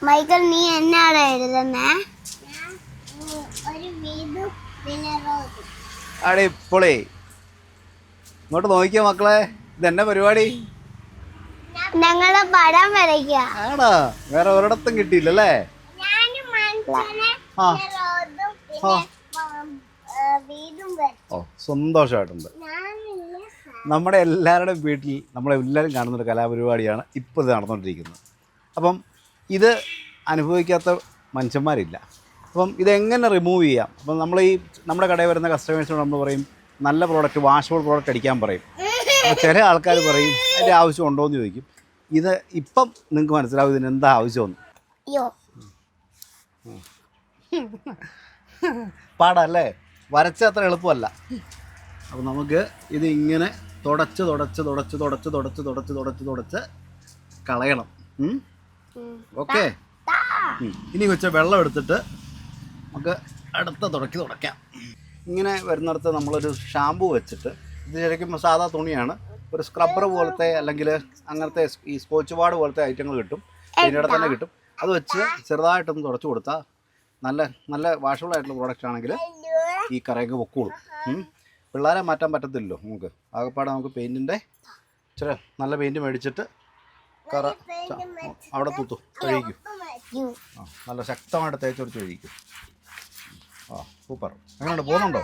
Michael നീ എന്നാണ് എഴുതുന്നേ? അടിപൊളി. ഇങ്ങോട്ട് നോക്കിയ മക്കളെ, ഇതെന്നെ പരിപാടി? ഞങ്ങള് പടം വരയ്ക്കുക. ആണോ? വേറെ ഒരിടത്തും കിട്ടിയില്ലല്ലേ? ഓ, സന്തോഷമായിട്ടുണ്ട്. നമ്മുടെ എല്ലാവരുടെയും വീട്ടിൽ നമ്മളെല്ലാവരും കാണുന്നൊരു കലാപരിപാടിയാണ് ഇപ്പോൾ ഇത് നടന്നുകൊണ്ടിരിക്കുന്നത്. അപ്പം ഇത് അനുഭവിക്കാത്ത മനുഷ്യന്മാരില്ല. അപ്പം ഇതെങ്ങനെ റിമൂവ് ചെയ്യാം? അപ്പം നമ്മുടെ കടയിൽ വരുന്ന കസ്റ്റമേഴ്സിനോട് നമ്മൾ പറയും നല്ല പ്രോഡക്റ്റ്, വാഷബിൾ പ്രോഡക്റ്റ് അടിക്കാൻ പറയും. അപ്പോൾ ചില ആൾക്കാർ പറയും അതിൻ്റെ ആവശ്യം ഉണ്ടോ എന്ന് ചോദിക്കും. ഇത് ഇപ്പം നിങ്ങൾക്ക് മനസ്സിലാവും ഇതിന് എന്താ ആവശ്യമെന്ന്. പാടല്ലേ? വരച്ച അത്ര എളുപ്പമല്ല. അപ്പം നമുക്ക് ഇത് ഇങ്ങനെ തുടച്ച് കളയണം. ഓക്കെ. ഇനി വെച്ച വെള്ളം എടുത്തിട്ട് നമുക്ക് അടുത്ത തുടയ്ക്കാം. ഇങ്ങനെ വരുന്നിടത്ത് നമ്മളൊരു ഷാമ്പു വെച്ചിട്ട്, ഇത് ശരിക്കും സാധാ തുണിയാണ്, ഒരു സ്ക്രബ്ബർ പോലത്തെ അല്ലെങ്കിൽ അങ്ങനത്തെ ഈ സ്കോച്ച് പാഡ് പോലത്തെ ഐറ്റങ്ങൾ കിട്ടും, ഇതിൻ്റെ തന്നെ കിട്ടും. അത് വെച്ച് ചെറുതായിട്ടൊന്ന് തുടച്ചു കൊടുത്താൽ നല്ല വാഷബിൾ ആയിട്ടുള്ള പ്രോഡക്റ്റ് ആണെങ്കിൽ ഈ കറയൊക്കെ പൊക്കോളും. പിള്ളേരെ മാറ്റാൻ പറ്റത്തില്ലല്ലോ നമുക്ക്. ആകെപ്പാടെ നമുക്ക് പെയിൻറ്റിൻ്റെ ഇച്ചിരി നല്ല പെയിൻറ്റ് മേടിച്ചിട്ട് കറ അവിടെ ഒഴിക്കും. നല്ല ശക്തമായിട്ട് തേച്ചൊടിച്ച് ഒഴിക്കും. സൂപ്പർ. എങ്ങനെയുണ്ട്? പോകുന്നുണ്ടോ?